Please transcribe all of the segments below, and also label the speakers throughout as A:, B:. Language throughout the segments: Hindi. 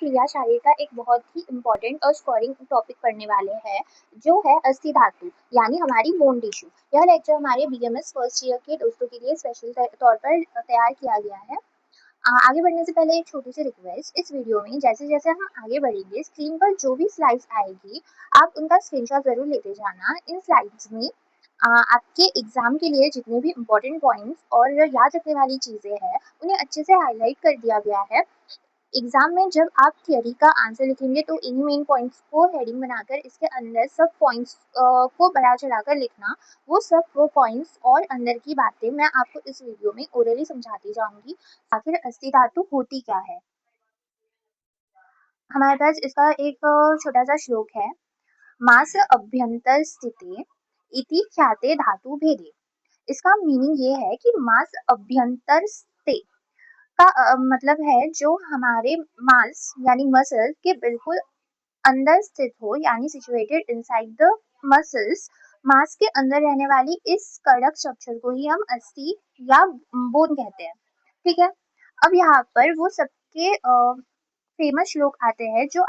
A: क्रिया शारीर का एक बहुत ही इम्पोर्टेंट और स्कोरिंग टॉपिक पढ़ने वाले हैं, जो है अस्थि धातु यानी हमारी बोन टिश्यू। यह लेक्चर हमारे बीएमएस फर्स्ट ईयर के दोस्तों के लिए स्पेशल तौर पर तैयार किया गया है। आगे बढ़ने से पहले एक छोटी सी रिक्वेस्ट, इस वीडियो में जैसे जैसे हम आगे बढ़ेंगे स्क्रीन पर जो भी स्लाइड्स आएगी आप उनका स्क्रीनशॉट जरूर लेते जाना। इन स्लाइड्स में आपके एग्जाम के लिए जितने भी इम्पोर्टेंट पॉइंट्स और याद रखने वाली चीजें हैं उन्हें अच्छे से हाईलाइट कर दिया गया है। एग्जाम में जब आप थियरी का आंसर लिखेंगे तो इन्हीं मेन पॉइंट्स को हेडिंग बनाकर इसके अंदर सब पॉइंट्स को बढ़ा चढ़ाकर लिखना। वो पॉइंट्स और अंदर की बातें मैं आपको इस वीडियो में ओरली समझाती जाऊंगी। आखिर अस्थि धातु होती क्या है। हमारे पास इसका एक छोटा सा श्लोक है। मास अभ्यंतर स्थिते इति ख्याते धातु भेदे। इसका मीनिंग ये है कि मास अभ्यंतर स्थित का मतलब है जो हमारे मांस यानी मसल के बिल्कुल अंदर स्थित हो यानी सिचुएटेड इनसाइड द मसल्स। मांस के अंदर रहने वाली इस कड़क स्ट्रक्चर को ही हम अस्थि या बोन कहते हैं। ठीक है, अब यहाँ पर वो सबके फेमस श्लोक आते हैं जो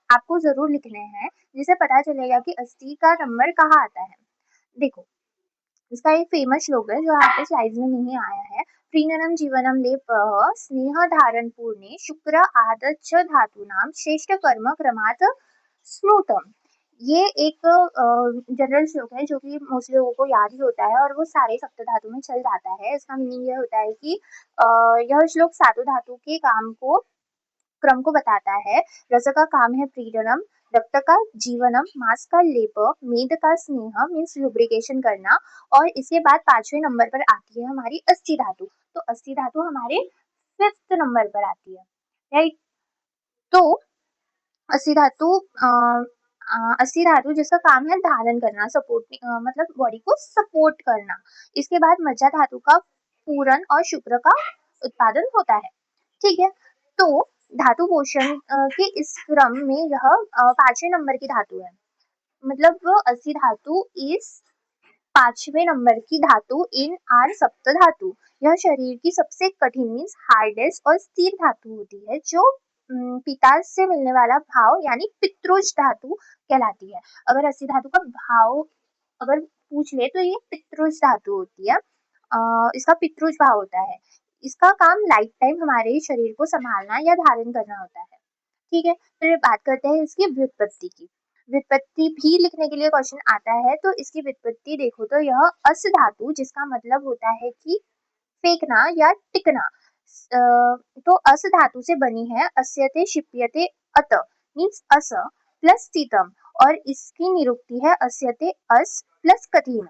A: आपको जरूर लिखने हैं, जिसे पता चलेगा कि अस्थि का नंबर कहाँ आता है। देखो, इसका एक फेमस श्लोक है जो यहाँ पे स्लाइड्स में नहीं आया है। प्रीणनम जीवनम लेपः स्नेह धारण पूर्णे शुक्र आदच्च धातुनाम श्रेष्ठ कर्म क्रमात् स्मृतम। ये एक जनरल श्लोक है जो कि मोस्ट लोगों को याद ही होता है और वो सारे सप्त धातु में चल जाता है। इसका मीनिंग ये होता है कि यह श्लोक सातों धातु के काम को क्रम को बताता है। रस का काम है प्रीणनम, रक्त का जीवनम, मांस का लेप, मेद का स्नेह मीन्स लुब्रिकेशन करना, और इसके बाद 5वें नंबर पर आती है हमारी अस्थि धातु। तो अस्थि धातु हमारे 5th नंबर पर आती है, राइट। तो अस्थि धातु अस्थि धातु जिसका काम है धारण करना, सपोर्ट मतलब बॉडी को सपोर्ट करना। इसके बाद मज्जा धातु का पूरण और शुक्र का उत्पादन होता है। ठीक है, तो धातु पोषण के इस क्रम में यह 5वें नंबर की धातु है। मतलब अस्थि धातु इस 5वें नंबर की धातु इन आर सप्त धातु। यह शरीर की सबसे कठिन मीन्स हार्डेस्ट और स्थिर धातु होती है, जो पिता से मिलने वाला भाव यानी पित्रुज धातु कहलाती है। अगर अस्थि धातु का भाव अगर पूछ ले तो ये पित्रुज धातु होती है। इसका पित्रुज भाव होता है। इसका काम लाइफ टाइम हमारे शरीर को संभालना या धारण करना होता है। ठीक है, फिर बात करते हैं इसकी व्युत्पत्ति की। व्युत्पत्ति भी लिखने के लिए क्वेश्चन आता है, तो इसकी व्युत्पत्ति देखो तो यह अस धातु जिसका मतलब होता है कि फेंकना या टिकना। तो अस धातु से बनी है। अस्यते शिप्यते अत मीन्स अस प्लस स्थितम, और इसकी निरुक्ति है अस्यते अस प्लस कठिन।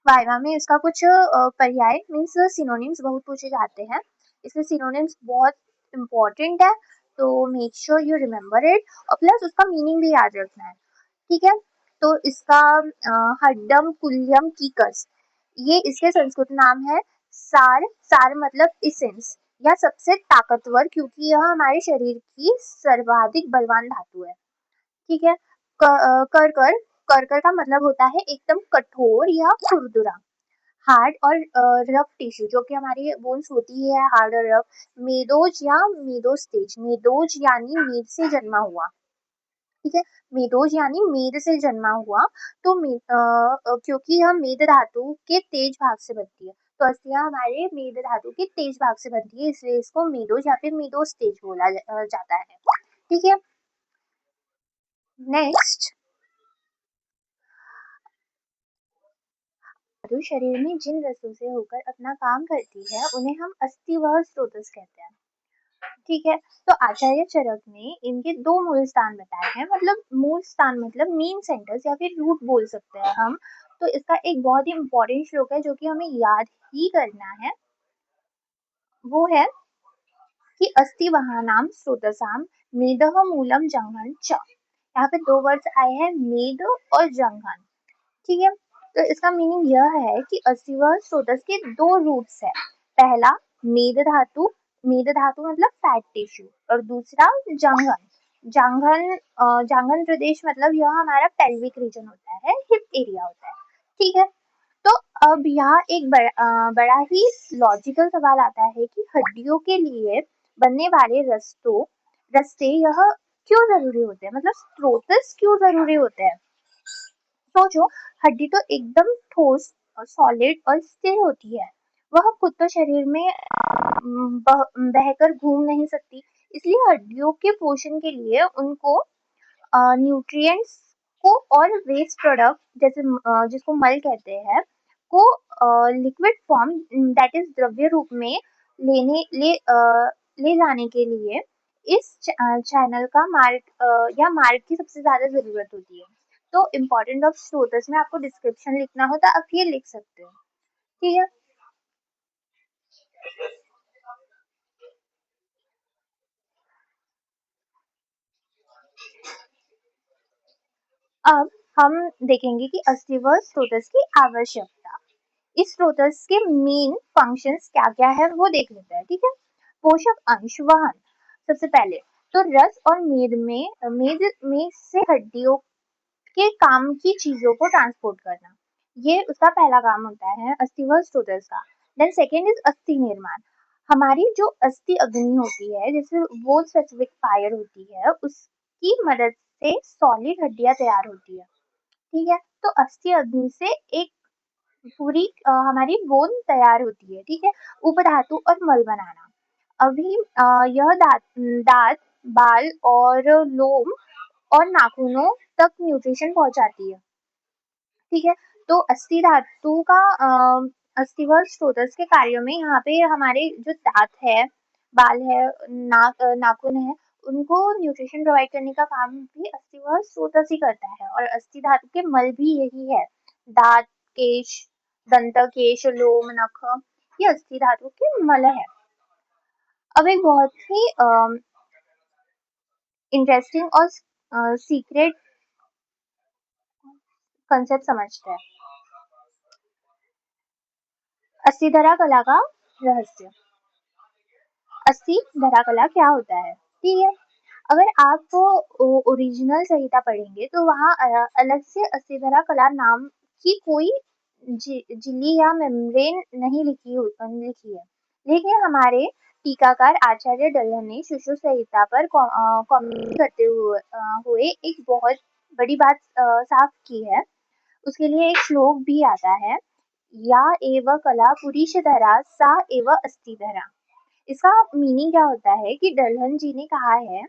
A: वाइवा में इसका कुछ पर्याय मीन्स सिनोनिम्स बहुत पूछे जाते हैं। इसके सिनोनिम्स बहुत इम्पोर्टेंट है, तो make sure you remember it, और प्लस उसका मीनिंग भी याद रखना है। ठीक है, तो इसका हड्डम कुल्यम कीकस, ये इसके संस्कृत नाम है। सार, सार मतलब इसेंस या सबसे ताकतवर, क्योंकि यह हमारे शरीर की सर्वाधिक बलवान धातु है। ठीक है, करकर, करकर का मतलब होता है एकदम कठोर या खुरदुरा। हार्ड और रफ टिश्यू जो कि हमारी बोन्स होती है हार्ड और रफ। मेदोज या मेदोस्टेज, मेदोज यानी मेद से जन्मा हुआ। ठीक है, मेदोज यानी मेद से जन्मा हुआ। तो क्योंकि यह मेद धातु के तेज भाग से बनती है, तो अस्थियां हमारे मेद धातु के तेज भाग से बनती है, इसलिए इसको मेदोज या फिर मेदोस्टेज बोला जाता है। ठीक है, नेक्स्ट, धातु शरीर में जिन रसों से होकर अपना काम करती है उन्हें हम अस्थिवह स्रोतस कहते हैं। ठीक है, तो आचार्य चरक ने इनके दो मूल स्थान बताए हैं। मतलब मूल स्थान मतलब मेन सेंटर्स या फिर रूट बोल सकते हैं हम। तो इसका एक बहुत ही इम्पोर्टेंट श्लोक है जो कि हमें याद ही करना है, वो है कि अस्ति वहानाम स्रोतसाम मेदह मूलम जंघन च। यहाँ पे दो वर्ड्स आए हैं, मेद और जंघन। ठीक है, तो इसका मीनिंग यह है कि अस्थिवह स्रोतस के दो रूट्स है। पहला मेद धातु, मेद धातु मतलब फैट टिश्यू, और दूसरा जांघन। जांघन जांघन प्रदेश मतलब यह हमारा पेल्विक रीजन होता है, हिप एरिया होता है। ठीक है, तो अब यहाँ एक बड़ा ही लॉजिकल सवाल आता है कि हड्डियों के लिए बनने वाले रस्ते यह क्यों ज़रूरी होते हैं, मतलब स्रोतस क्यों ज़रूरी होते हैं? सोचो, हड्डी तो एकदम ठोस और सॉलिड और स्थिर होती है। वह खुद तो शरीर में बहकर घूम नहीं सकती। इसलिए हड्डियों के पोषण के लिए उनको न्यूट्रिएंट्स को और वेस्ट प्रोडक्ट जैसे जिसको मल कहते हैं को लिक्विड फॉर्म दैट इज द्रव्य रूप में ले जाने के लिए इस चैनल का या मार्ग की सबसे ज्यादा जरूरत होती है। तो इम्पोर्टेंट ऑफ स्रोतस में आपको डिस्क्रिप्शन लिखना हो तो आप ये लिख सकते हो। ठीक है। अब हम देखेंगे कि अस्थिवर स्रोतस की आवश्यकता। इस स्रोतस के मेन फंक्शंस क्या-क्या है वो देख लेते हैं। ठीक है। पोषक अंश वहन। सबसे पहले तो रस और मेद में से हड्डियों के काम की चीजों को ट्रांसपोर्ट करना, ये उसका पहला काम होता है अस्थिवर स्टोटस का। देन सेकेंड इज अस्थि निर्माण। हमारी जो अस्थि अग्नि होती है जैसे वो स्पेसिफिक फायर होती है उसकी मदद से सॉलिड हड्डियां तैयार होती है। ठीक है। तो अस्थि अग्नि से एक पूरी हमारी बोन तैयार होती है। ठीक है। उपधातु और मल बनाना। अभी यह दांत, बाल और लोम और नाखूनों तक न्यूट्रिशन पहुंचाती है। ठीक है। तो अस्थि धातु का अस्थिवर स्रोतस के कार्यों में यहाँ पे हमारे जो दांत है, बाल है, नाखून है, उनको न्यूट्रिशन प्रोवाइड करने का काम भी अस्थिवर स्रोतस ही करता है। और अस्थि धातु के मल भी यही है। दांत, केश, दंत, केश, लोम, नख, ये अस्थि धातु के मल है। अब एक बहुत ही इंटरेस्टिंग और सीक्रेट कंसेप्ट समझते हैं। अस्थिधरा कला का रहस्य। अस्थि धरा कला क्या होता है? ठीक है। अगर आप ओरिजिनल संहिता पढ़ेंगे तो वहाँ अलग से अस्थिधरा कला नाम की कोई झिल्ली या मेम्ब्रेन नहीं लिखी है। लेकिन हमारे टीकाकार आचार्य डल्हन ने शिशु संहिता पर कमेंट करते हुए एक बहुत बड़ी बात साफ की है। उसके लिए एक श्लोक भी आता है, या एव कला पुरीशधरा सा एव अस्थिधरा। इसका मीनिंग क्या होता है कि डल्हन जी ने कहा है,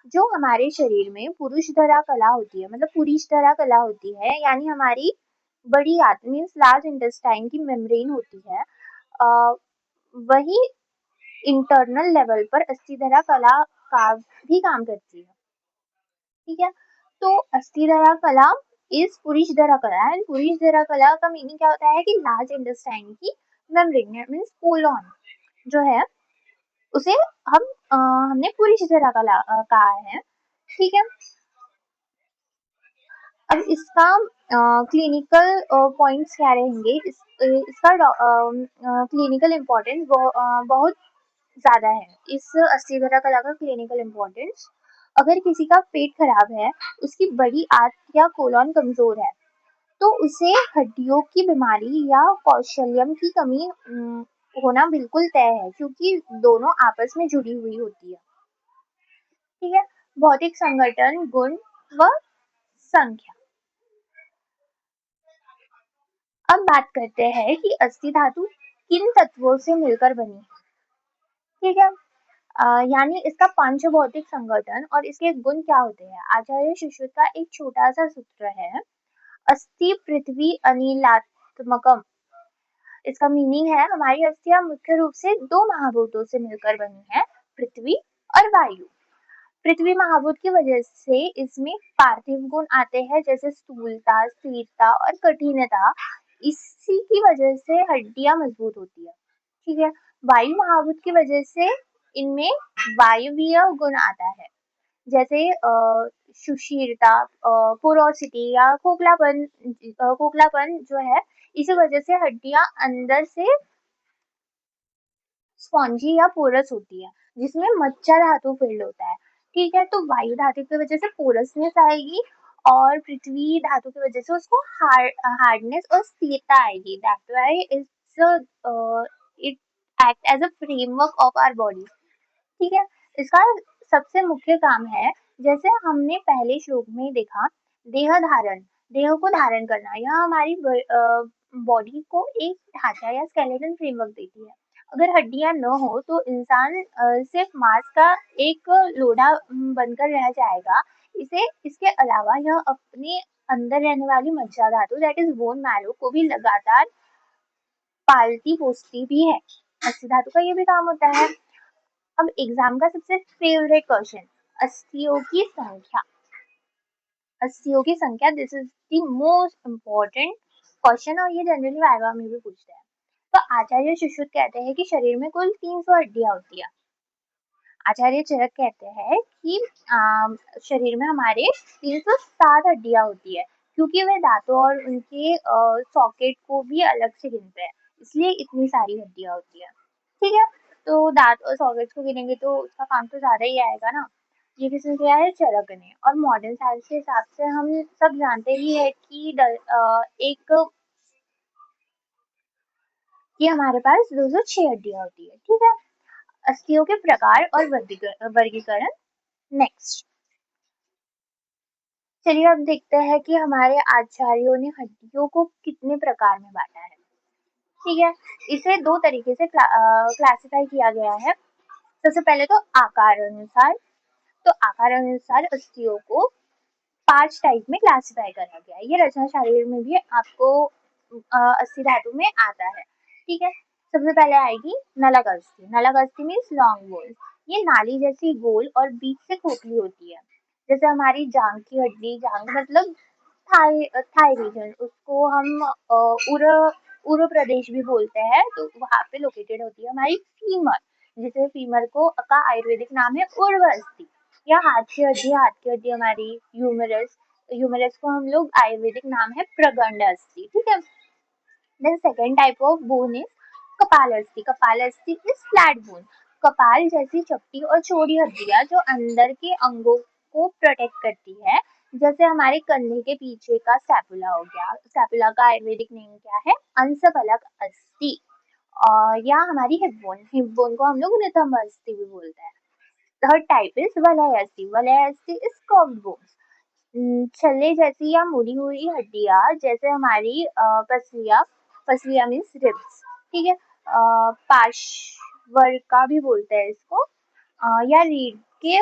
A: जो हमारे शरीर में पुरुष धरा कला होती है, मतलब पुरुष धरा कला होती है, यानी हमारी बड़ी आंत मीन्स लार्ज इंटेस्टाइन की मेम्ब्रेन होती है, अ, वही इंटरनल लेवल पर अस्थिधरा कला का भी काम करती है। ठीक है। तो अस्थिधरा कला इज पुरुषधरा कला एंड पुरुषधरा कला का मीनिंग क्या होता है कि लार्ज इंटेस्टाइन की मेम्ब्रेन मीन्स कोलोन जो है उसे हमने पुरुषधरा कला कहा है। ठीक है। अब इसका क्लिनिकल पॉइंट्स क्या रहेंगे, इसका क्लिनिकल इम्पोर्टेंस बहुत ज़्यादा है। इस अस्थिधरा कला का क्लिनिकल इम्पोर्टेंस, अगर किसी का पेट खराब है, उसकी बड़ी आंत या कोलन कमजोर है, तो उसे हड्डियों की बीमारी या कौशल्यम की कमी होना बिल्कुल तय है, क्योंकि दोनों आपस में जुड़ी हुई होती है। ठीक है। भौतिक संगठन, गुण व संख्या। अब बात करते हैं कि अस्थि धातु किन तत्वों से मिलकर बनी है। ठीक है। यानी इसका पंचभौतिक संगठन और इसके गुण क्या होते हैं। आचार्य सुश्रुत का एक छोटा सा सूत्र है, अस्थि पृथ्वी अनिलात्मकम। इसका मीनिंग है हमारी अस्थियां मुख्य रूप से दो महाभूतों से मिलकर बनी है, पृथ्वी और वायु। पृथ्वी महाभूत की वजह से इसमें पार्थिव गुण आते हैं जैसे स्थूलता, स्थिरता और कठिनता। इसी की वजह से हड्डियां मजबूत होती है। ठीक है। वायु महाभूत की वजह से इनमें वायवीय गुण आता है, जैसे सुशीलता, पोरोसिटी या खोखलापन जो है, इसी वजह से हड्डियां अंदर से स्पॉन्जी या पोरस होती है, जिसमें मज्जा धातु फील्ड होता है। ठीक है। तो वायु धातु की वजह से पोरसनेस आएगी और पृथ्वी धातु की वजह से उसको हार्डनेस और स्थिरता आएगी। That's why it act as a framework of our body. ठीक है। इसका सबसे मुख्य काम है, जैसे हमने पहले श्लोक में देखा, देह धारण, देह को धारण करना, यह हमारी बॉडी को एक ढांचा या स्केलेटन फ्रेमवर्क देती है। अगर हड्डियां न हो तो इंसान सिर्फ मांस का एक लोढ़ा बनकर रह जाएगा। इसे इसके अलावा यह अपने अंदर रहने वाली मज्जा धातु दैट इज बोन मैरो को भी लगातार पालती पोसती भी है। अस्थि धातु का ये भी काम होता है। अब एग्जाम का सबसे फेवरेट क्वेश्चन, अस्थियों की संख्या। अस्थियों की संख्या, this is the most important question और ये जनरली वाइवा में भी पूछते हैं। तो आचार्य सुश्रुत कहते हैं कि शरीर में कुल 300 हड्डियां होती है। आचार्य चरक कहते हैं कि शरीर में हमारे 307 हड्डियां होती है, क्योंकि वे दांतों और उनके सॉकेट को भी अलग से गिनते हैं, इसलिए इतनी सारी हड्डियां होती है। ठीक है। तो दांत और सॉकेट्स को गिनेंगे तो उसका काम तो ज्यादा ही आएगा ना। ये किसने किया है? चरक ने। और मॉडर्न साइंस के हिसाब से हम सब जानते ही है कि एक कि हमारे पास 206 हड्डियां होती है। ठीक है। अस्थियों के प्रकार और वर्गीकरण नेक्स्ट। चलिए अब देखते हैं कि हमारे आचार्यों ने हड्डियों को कितने प्रकार में बांटा है। ठीक है। इसे दो तरीके से क्लासिफाई किया गया है। सबसे पहले तो आकार अनुसार। तो आकार अनुसार अस्थियों को 5 टाइप में क्लासिफाई करा गया है। ये रचना शरीर में भी आपको अस्थि धातु में आता है। ठीक है। सबसे पहले आएगी नलक अस्थि। नलक अस्थि मीन्स लॉन्ग बोन। ये नाली जैसी गोल और बीच से खोखली होती है। जैसे हमारी जांग की हड्डी, जांग मतलब थाई थाई रीजन, उसको हम उर उर प्रदेश भी बोलते हैं, तो वहाँ पे लोकेटेड होती है हमारी फीमर। जिसे फीमर को का आयुर्वेदिक नाम है उर्व अस्थि। या हाथ की हड्डी हमारी ह्यूमरस। ह्यूमरस को हम लोग आयुर्वेदिक नाम है प्रगंड अस्थि। ठीक है। Then second type of bone is कपाल अस्थि। कपाल अस्थि इज फ्लैट बोन। कपाल जैसी चपटी और चौड़ी हड्डियां जो अंदर के अंगों को प्रोटेक्ट करती है। जैसे हमारे कंधे के पीछे का स्कैपुला हो गया। स्कैपुला का आयुर्वेदिक नेम क्या है? अंशफलक अस्थि। और या हमारी हिप बोन, हिप बोन को हम लोग नितंब अस्थि भी बोलते हैं। थर्ड टाइप इज वलय अस्थि। वलय अस्थि इज कर्व्ड बोन्स। छल्ले जैसी या मुड़ी हुई हड्डियां, जैसे हमारी पसलियां। पसलियां मीन्स रिब्स। ठीक है। पार्श्वर्का भी बोलते हैं इसको। या रीढ़ के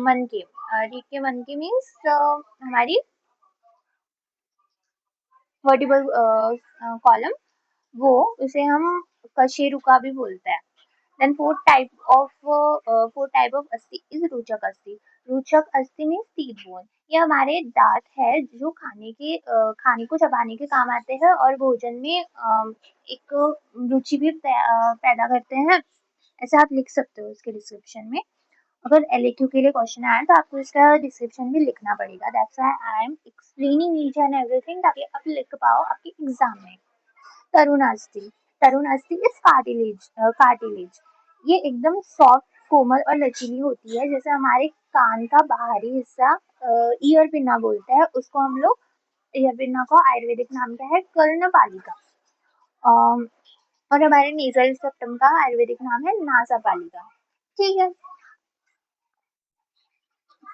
A: मन के। रीढ़ के मन के मीन्स हमारी वर्टिबल कॉलम, वो उसे हम कशेरुका भी बोलते हैं। देन फोर्थ टाइप ऑफ अस्थि इज रोचक अस्थि। रोचक अस्थि मीन्स टीथ बोन। ये हमारे दांत है जो खाने को चबाने के काम आते हैं और भोजन में एक रुचि भी पैदा करते हैं। ऐसे आप लिख सकते हो इसके डिस्क्रिप्शन में। अगर एलएक्यू के लिए क्वेश्चन आया तो आपको इसका डिस्क्रिप्शन भी लिखना पड़ेगा। That's why I am explaining each and everything, ताकि आप लिख पाओ आपके एग्जाम में। तरुणास्थि। तरुणास्थि इज कार्टिलेज। ये एकदम सॉफ्ट, कोमल और लचीली होती है। जैसे हमारे कान का बाहरी हिस्सा ईयर पिन्ना बोलते हैं उसको हम लोग। ईयर पिन्ना को आयुर्वेदिक नाम क्या है? कर्णपालिका। अम, और हमारे नेजल सेप्टम का आयुर्वेदिक नाम है नासापालिका। ठीक है।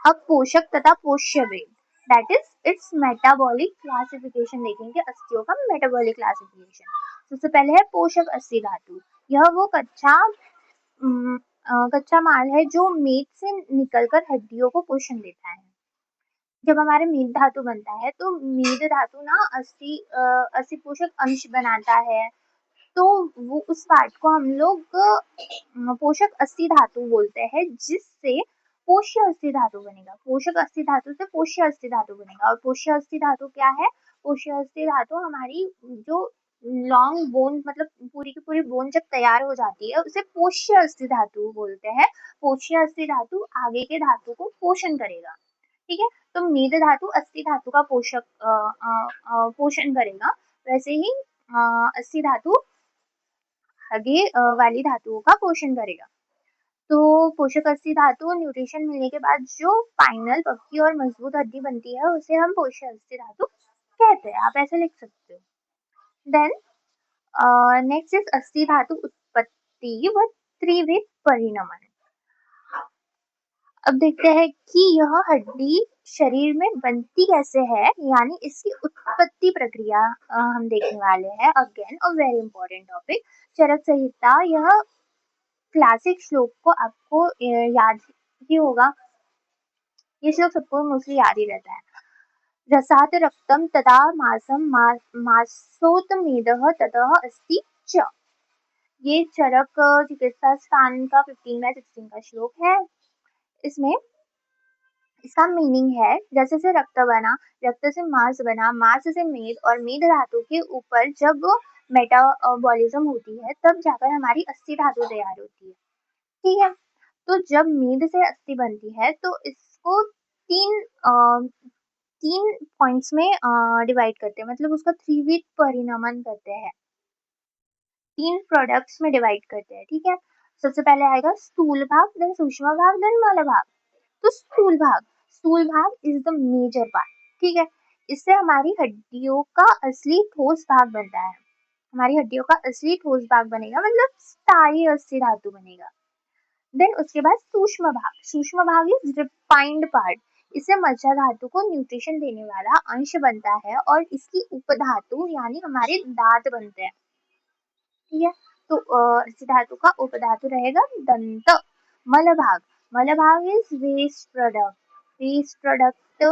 A: अब पोषक तथा पोष्य भेद, that is it's metabolic classification देखेंगे। अस्थियों का मेटाबॉलिक क्लासिफिकेशन। सबसे पहले है पोषक अस्थि धातु। यह वो कच्चा माल है जो मेद से निकलकर हड्डियों को पोषण देता है। जब हमारे मेद धातु बनता है तो मेद धातु ना अस्थि पोषक अंश बनाता है। तो वो उस पार्ट को हम लोग पोषक अस्थि धातु बोलते हैं, जिससे पोष्य अस्थि धातु बनेगा। पोषक अस्थि धातु से पोष्य अस्थि धातु बनेगा। और पोष्य अस्थि धातु क्या है? पोष्य अस्थि धातु हमारी जो लॉन्ग बोन, मतलब पूरी की पूरी बोन जब तैयार हो जाती है उसे पोष्य अस्थि धातु बोलते हैं। पोष्य अस्थि धातु आगे के धातु को पोषण करेगा। ठीक है। तो मेद धातु अस्थि धातु का पोषण करेगा। वैसे ही अस्थि धातु आगे वाली धातुओं का पोषण करेगा। तो पोषक अस्थि धातु न्यूट्रिशन मिलने के बाद जो फाइनल पक्की और मजबूत हड्डी बनती है उसे हम पोषक अस्थि धातु कहते हैं। आप ऐसे लिख सकते हो। देन नेक्स्ट इज अस्थि धातु उत्पत्ति व त्रिविध परिणमन। अब देखते हैं कि यह हड्डी शरीर में बनती कैसे है, यानी इसकी उत्पत्ति प्रक्रिया हम देखने वाले हैं। Again a very important topic, Charak Samhita. यह क्लासिक श्लोक को आपको याद ही होगा, ये श्लोक सबको मोस्टली याद ही रहता है। रसात रक्तम तदा मासम मासोत मेदः ततः अस्ति च। ये चरक चिकित्सा स्थान का 15/16 का श्लोक है। इसमें इसका मीनिंग है, जैसे से रक्त बना, रक्त से मांस बना, मांस से मेद, और मेद धातु के ऊपर जब मेटाबॉलिज्म होती है तब जाकर हमारी अस्थि धातु तैयार होती है। ठीक है, तो जब मेद से अस्थि बनती है तो इसको तीन तीन पॉइंट्स में डिवाइड करते हैं, मतलब उसका थ्री परिणमन करते हैं, तीन प्रोडक्ट्स में डिवाइड करते हैं। ठीक है, सबसे पहले आएगा स्थूल भाग, देन सूक्ष्म भाग, देन मल भाग। तो स्थूल भाग इज द मेजर पार्ट। ठीक है, इससे हमारी हड्डियों का असली ठोस भाग बनता है। हमारी हड्डियों का असली ठोस भाग बनेगा, मतलब स्थायी अस्थि धातु बनेगा। देन उसके बाद सूक्ष्म भाग इज रिफाइंड पार्ट। इससे मज्जा धातु को न्यूट्रिशन देने वाला अंश बनता है और इसकी उपधातु यानी हमारे दांत बनते हैं। ठीक है, तो अस्थि धातु का उपधातु रहेगा दंत। मल भाग इज वेस्ट प्रोडक्ट।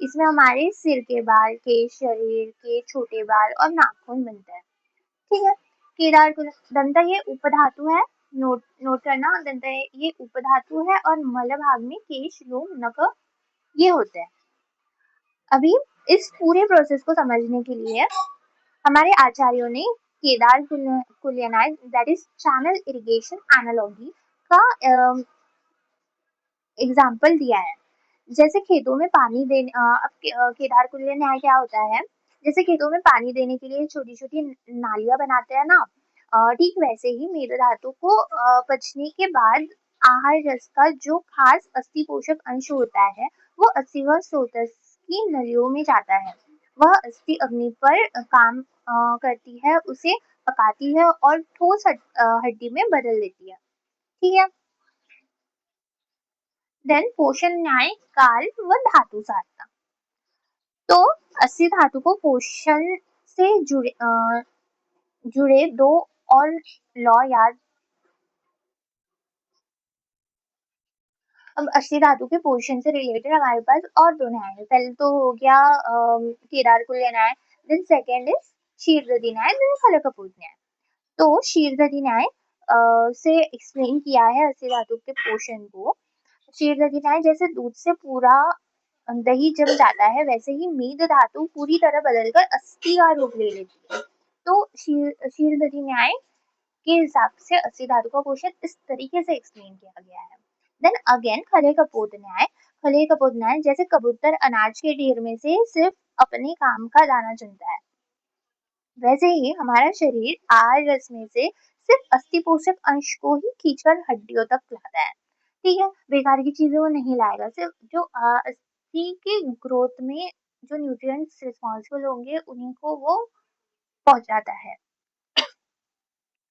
A: इसमें हमारे सिर के बाल, के शरीर के छोटे बाल और नाखून बनते हैं। ठीक है, केदार दंत ये उपधातु है, नोट करना, दंत ये उपधातु है, और मल भाग में केश, लोम, नख ये होते हैं। अभी इस पूरे प्रोसेस को समझने के लिए हमारे आचार्यों ने केदार कुलियनाई, that is channel irrigation analogy का एग्जाम्पल दिया है। जैसे खेतों में पानी देने, केदार कुल्य न्याय क्या होता है, जैसे खेतों में पानी देने के लिए छोटी छोटी नालियां बनाते हैं ना, ठीक वैसे ही मेद धातु को पचने के बाद आहार रस का जो खास अस्थि पोषक अंश होता है वो अस्थि व स्रोतस की नलियों में जाता है। वह अस्थि अग्नि पर काम करती है, उसे पकाती है और ठोस हड्डी में बदल देती है। ठीक है, देन पोषण न्याय काल व धातु साधना। तो अस्थि धातु को पोषण से जुड़े दो और लॉ याद। अब अस्थि धातु के पोषण से रिलेटेड हमारे पास और दो न्याय है। पहले तो हो गया केदार कुल्य न्याय, देन सेकेंड इज क्षीरदधि न्याय, देन फलकपोत न्याय। तो क्षीरदधि न्याय से एक्सप्लेन किया है अस्थि धातु के पोषण को। क्षीरदधि न्याय, जैसे दूध से पूरा दही जम जाता है वैसे ही मेद धातु पूरी तरह बदलकर अस्थि का रूप ले लेती है। तो क्षीरदधि न्याय के हिसाब से अस्थि धातु का पोषण इस तरीके से एक्सप्लेन किया गया है। देन अगेन खले कपोत न्याय, जैसे कबूतर अनाज के ढेर में से सिर्फ अपने काम का दाना चुनता है, वैसे ही हमारा शरीर आहार रस में से सिर्फ अस्थि पोषक अंश को ही खींचकर हड्डियों तक लाता है। ठीक है, बेकार की चीजें वो नहीं लाएगा, सिर्फ जो अस्थि के ग्रोथ में जो न्यूट्रिएंट्स रिस्पॉन्सिबल होंगे उन्हीं को वो पहुंचाता है।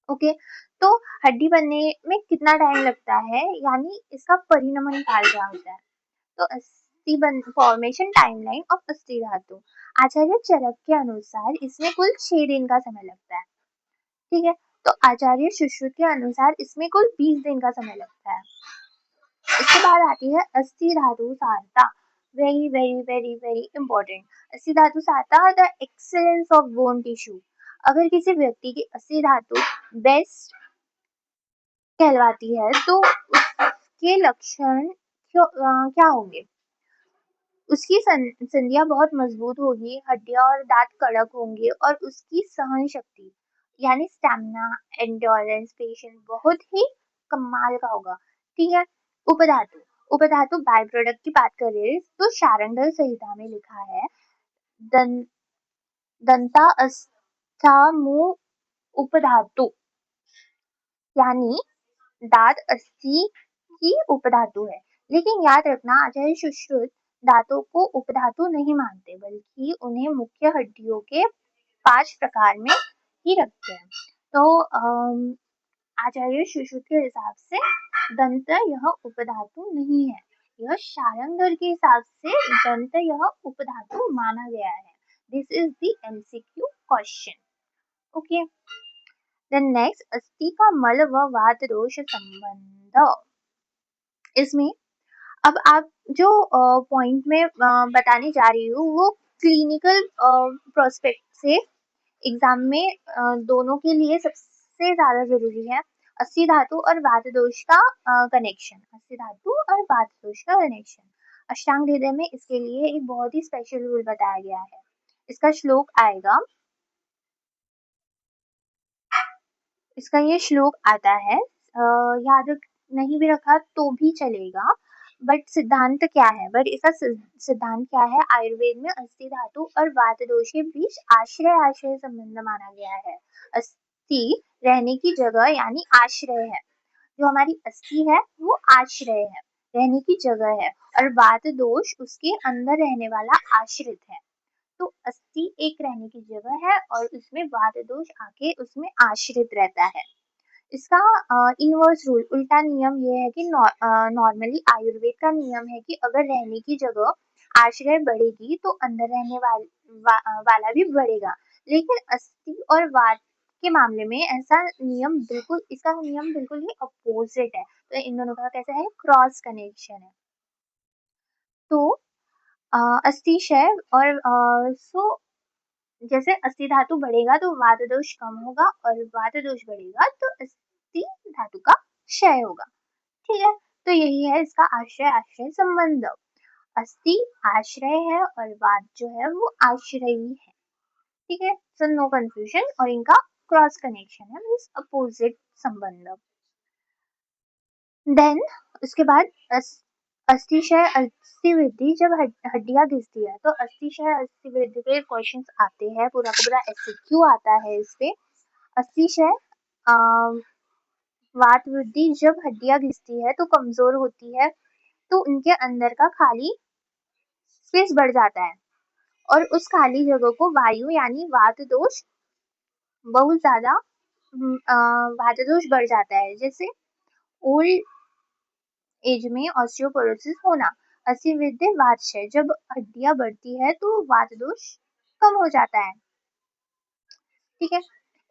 A: ओके, तो हड्डी बनने में कितना टाइम लगता है, यानी इसका परिणमन काल क्या होता है। तो अस्थि फॉर्मेशन टाइमलाइन ऑफ अस्थि धातु, आचार्य चरक के अनुसार इसमें कुल 6 दिन का समय लगता है। ठीक है, तो आचार्य सुश्रुत के अनुसार इसमें कुल 20 दिन का समय लगता है। इसके बाद आती है अस्थि धातु सारता, very very very very important. अस्थि धातु सारता, the excellence of bone tissue. अगर किसी व्यक्ति की अस्थि धातु बेस्ट कहलवाती है तो उसके लक्षण क्या होंगे। उसकी संधियां बहुत मजबूत होगी, हड्डियां और दांत कड़क होंगे, और उसकी सहन शक्ति यानी स्टैमिना, एंड्योरेंस, पेशेंस बहुत ही कमाल का होगा। ठीक है, उपधातु उपधातु बाय प्रोडक्ट की बात करें तो शारंगधर संहिता में लिखा है, दं, दंता अस्था मुंह उपधातु, यानी दांत अस्थि की उपधातु है। लेकिन याद रखना, आचार्य सुश्रुत दांतों को उपधातु नहीं मानते, बल्कि उन्हें मुख्य हड्डियों के 5 प्रकार में ही रखते हैं। तो आचार्य सुश्रुत के हिसाब से दंत यह उपधातु नहीं है। यह शारंगधर के हिसाब से दंत यह उपधातु माना गया है। This is the MCQ question. Okay, then next, अस्थि का मल व वात दोष संबंध। इसमें अब आप जो पॉइंट में बताने जा रही हूँ वो क्लिनिकल प्रोस्पेक्ट से एग्जाम में दोनों के लिए सबसे ज्यादा जरूरी है। अस्थि धातु और वात दोष का कनेक्शन, अस्थि धातु और वात दोष का कनेक्शन। अष्टांग हृदय में इसके लिए एक बहुत ही स्पेशल रूल बताया गया है। इसका श्लोक आएगा, इसका ये श्लोक आता है, याद नहीं भी रखा तो भी चलेगा, बट सिद्धांत क्या है, बट इसका सिद्धांत क्या है, आयुर्वेद में अस्थि धातु और वात दोष के बीच आश्रय आश्रय संबंध माना गया है। अस्थि रहने की जगह यानी आश्रय है, जो हमारी अस्थि है वो आश्रय है, रहने की जगह है, और वात दोष उसके अंदर रहने वाला आश्रित है। तो अस्थि एक रहने की जगह है और उसमें वात दोष आके उसमें आश्रित रहता है। इसका इनवर्स रूल, उल्टा नियम ये है कि नॉर्मली आयुर्वेद का नियम है कि अगर रहने की जगह आश्रय बढ़ेगी तो अंदर रहने वाला भी बढ़ेगा, लेकिन अस्थि और वात के मामले में ऐसा नियम बिल्कुल, इसका नियम बिल्कुल ही अपोजिट है। तो इन दोनों का कैसा है, क्रॉस कनेक्शन है। तो अस्थि क्षय और सो जैसे अस्थि धातु बढ़ेगा तो वात दोष कम होगा और वात दोष बढ़ेगा तो अस्थि धातु का क्षय होगा। ठीक है, तो यही है इसका आश्रय आश्रय संबंध। अस्थि आश्रय है और वात जो है वो आश्रयी है। ठीक है, सो नो कंफ्यूजन, और इनका क्रॉस कनेक्शन है, मींस अपोजिट संबंध। देन उसके बाद अस्थि क्षय अस्थि वृद्धि, जब हड्डियां घिसती है तो अस्थि क्षय अस्थि वृद्धि के क्वेश्चंस आते हैं, पूरा का पूरा एमसीक्यू आता है इस पे। अस्थि क्षय वात वृद्धि, जब हड्डियां घिसती है तो कमजोर होती है, तो उनके अंदर का खाली स्पेस बढ़ जाता है और उस खाली जगह को वायु यानी वात दोष बहुत ज्यादा वात दोष बढ़ जाता है। जैसे ओल्ड एज में ऑस्टियोपोरोसिस होना, अस्थि वृद्धि वात क्षय, जब हड्डियां बढ़ती है तो वात दोष कम हो जाता है। ठीक है,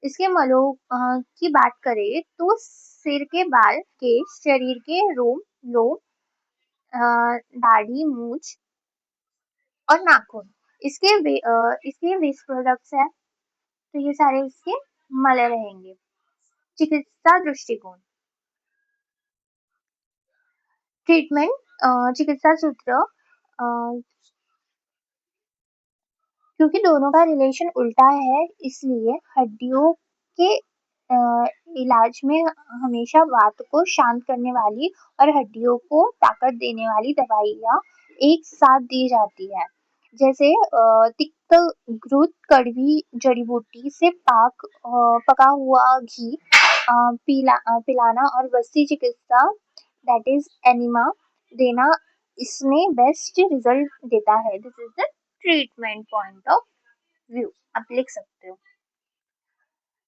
A: इसके मलों की बात करें तो सिर के बाल, केश, शरीर के रोम, लोम, दाढ़ी, मूछ और नाखून, इसके वेस्ट प्रोडक्ट्स है, तो ये सारे इसके मल रहेंगे। चिकित्सा दृष्टिकोण, ट्रीटमेंट, चिकित्सा सूत्र, क्योंकि दोनों का रिलेशन उल्टा है इसलिए हड्डियों के इलाज में हमेशा वात को शांत करने वाली और हड्डियों को ताकत देने वाली दवाइयाँ एक साथ दी जाती है। जैसे तिक्त घृत, कड़वी जड़ी बूटी से पका हुआ घी पिलाना और वसी चिकित्सा दैट इज एनिमा देना, इसमें बेस्ट रिजल्ट देता है। This is the treatment point of view, आप लिख सकते हो।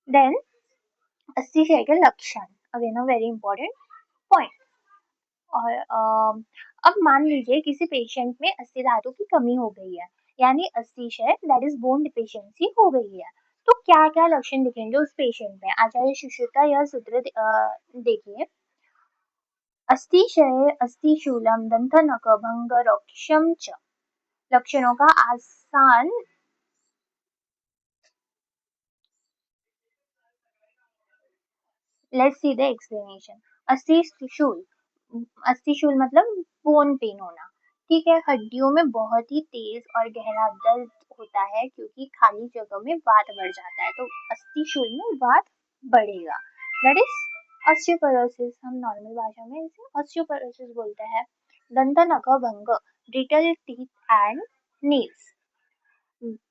A: देन अस्थि क्षय के लक्षण, again a very important point. और अब मान लीजिए किसी पेशेंट में अस्थि धातु की कमी हो गई है, यानी अस्थि क्षय दैट इज बोन डिफिशियंसी हो गई है, तो क्या क्या लक्षण दिखेंगे उस पेशेंट में। आचार्य सुश्रुत यह सूत्र देखिए, अस्थि क्षय अस्थि शूलम दंत नख भंग रोक्षम च। लक्षणों का आसान, लेट्स सी द एक्सप्लेनेशन। अस्थिशूल, अस्थिशूल मतलब बोन पेन होना। ठीक है, हड्डियों में बहुत ही तेज और गहरा दर्द होता है क्योंकि खाली जगह में वात बढ़ जाता है, तो अस्थिशूल में वात बढ़ेगा। दैट इज ऑस्टियोपोरोसिस, हम नॉर्मल भाषा में इसे ऑस्टियोपोरोसिस बोलते हैं। दंत नख भंग, ब्रिटल टीथ एंड नेल्स,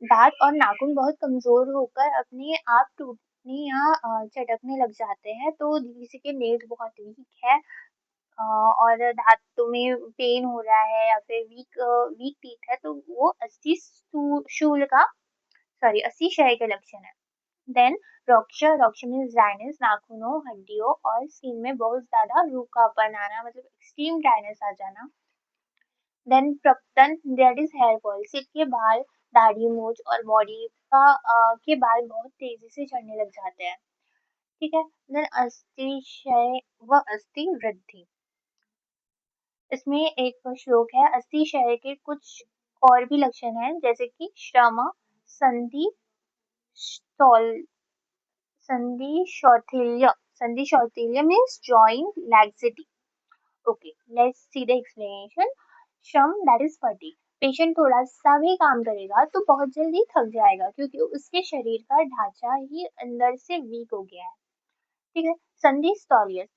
A: दांत और नाखून बहुत कमजोर होकर अपने आप टूटने या चटकने लग जाते हैं, तो किसी के नेल्स बहुत वीक है और धातु में पेन हो रहा है या फिर वीक वीक टीथ है, तो वो अस्थि शूल का सॉरी अस्थि क्षय के लक्षण है। देन रोक्ष, रोक्ष मीन्स ड्राइनेस, नाखूनों, हड्डियों और स्किन में बहुत ज्यादा रूखापन आना, मतलब एक्सट्रीम ड्राइनेस आ जाना। देन प्रपटन दैट इज हेयर फॉल, सिर के बाल, दाढ़ी मूंछ और बॉडी का के बाल बहुत तेजी से झड़ने लग जाते हैं। ठीक है। देन अस्थि क्षय व अस्थि वृद्धि, इसमें एक श्लोक है, अस्थि क्षय के कुछ और भी लक्षण हैं जैसे कि श्रम, संधि, स्थौल, संधि शौथिल्य means joint laxity. Okay, let's see the explanation. श्रम दैट इज फटीग, पेशेंट थोड़ा सा भी काम करेगा तो बहुत जल्दी थक जाएगा क्योंकि उसके शरीर का ढांचा ही अंदर से वीक हो गया है। ठीक है। संधि स्थौल्य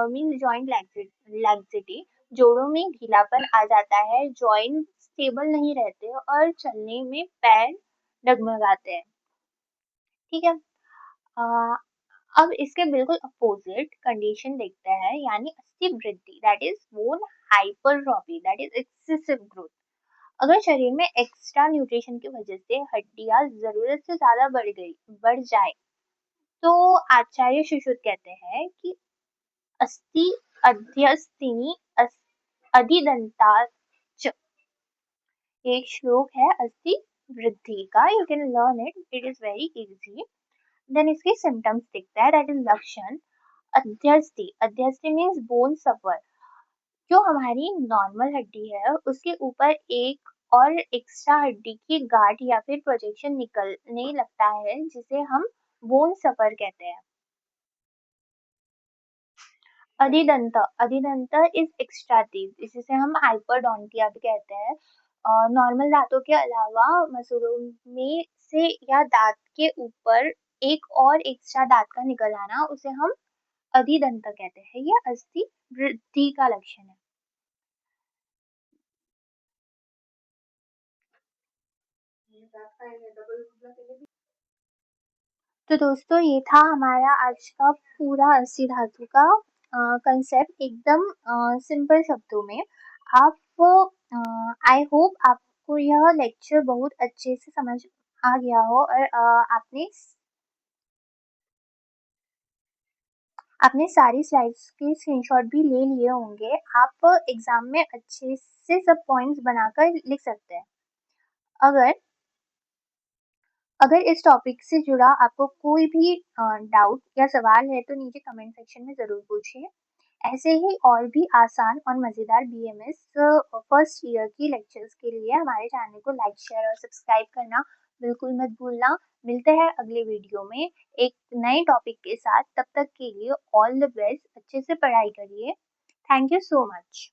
A: मीन्स जॉइंट लैक्सिटी, जोड़ों में ढीलापन आ जाता है, जॉइंट स्टेबल नहीं रहते और चलने में पैर डगमगाते हैं। ठीक है। अ, अब इसके बिल्कुल अपोजिट कंडीशन देखते हैं, यानी अस्थि वृद्धि that is bone hypertrophy that is excessive growth. अगर शरीर में एक्स्ट्रा न्यूट्रिशन की वजह से हड्डियां जरूरत से ज्यादा बढ़ जाए तो आचार्य सुश्रुत कहते हैं कि अस्थि अध्यस्तिनी अधिदंताच। एक श्लोक है अस्थि वृद्धि का, you can learn it, it is very easy. देन इसके सिम्टम्स दिखता है दैट इज लक्षण। अध्यस्ति मीन्स बोन सफर, जो हमारी नॉर्मल हड्डी है उसके ऊपर एक और एक्स्ट्रा हड्डी की गांठ या फिर प्रोजेक्शन निकलने लगता है जिसे हम बोन सफर कहते हैं। अधिदंत इज एक्स्ट्रा टीथ, जिसे हम हाइपरडोंटिया भी कहते हैं। नॉर्मल दांतों के अलावा मसूड़ों में से या दांत के ऊपर एक और एक्स्ट्रा दांत का निकल आना उसे हम अधिदंत कहते हैं। ये अस्थि वृद्धि का लक्षण है। तो दोस्तों ये था हमारा आज का पूरा अस्थि धातु का कंसेप्ट, एकदम सिंपल शब्दों में। आप आई होप आपको यह लेक्चर बहुत अच्छे से समझ आ गया हो और आपने सारी स्लाइड्स के स्क्रीनशॉट भी ले लिए होंगे। आप एग्जाम में अच्छे से सब पॉइंट्स बनाकर लिख सकते हैं। अगर अगर इस टॉपिक से जुड़ा आपको कोई भी डाउट या सवाल है तो नीचे कमेंट सेक्शन में ज़रूर पूछिए। ऐसे ही और भी आसान और मज़ेदार बीएमएस फर्स्ट ईयर की लेक्चर्स के लिए हमारे चैनल को लाइक, शेयर और सब्सक्राइब करना बिल्कुल मत भूलना। मिलते हैं अगले वीडियो में एक नए टॉपिक के साथ। तब तक के लिए ऑल द बेस्ट, अच्छे से पढ़ाई करिए। Thank you so much.